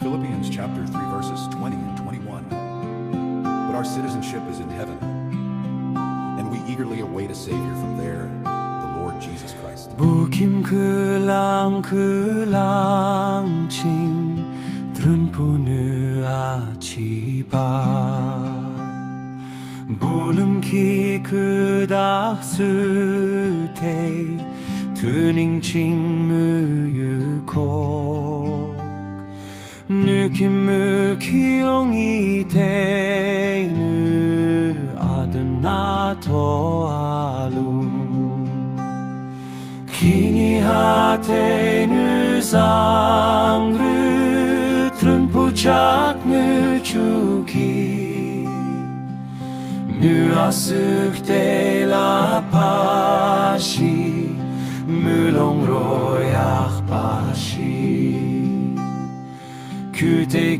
Philippians chapter 3 verses 20 and 21. But our citizenship is in heaven, and we eagerly await a Savior from there, the Lord Jesus Christ. Bukim kelang ching drun punu achiba bulum ki kedak sute tuning ching mu yuko 느낌을 기용이 되는 아든 나도 알루 기니 하테는 상르 트른 부착을 주기 누아스크 데라 파시 물롱로 약바시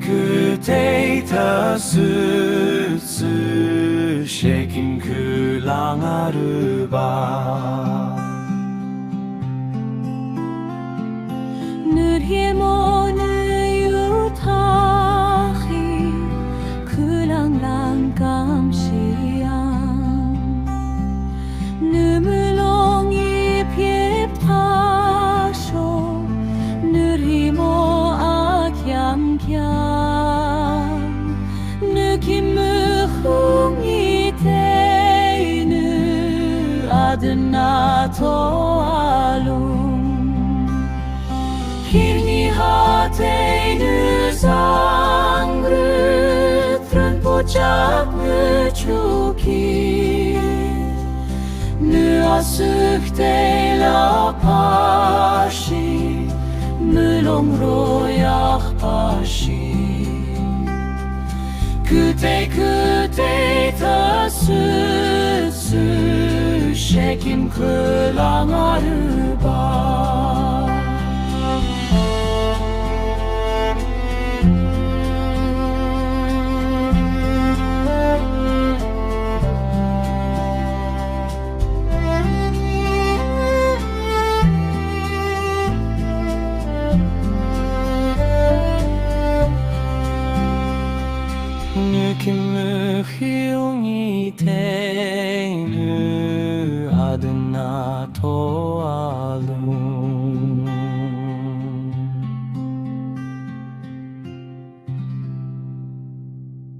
그때 다스스 쉐킨 클랑아르바 느리모는 유타히 클랑랑 감시양 느물롱이 비파쇼 느리모 느낌을 흥이 되는 아든 나도 알룸 힘이 하되는 상을 트런 보잡을 주기 느아스크 데라 파시 물롱로 약바시 그때 다스스 쉐킨 클랑아르바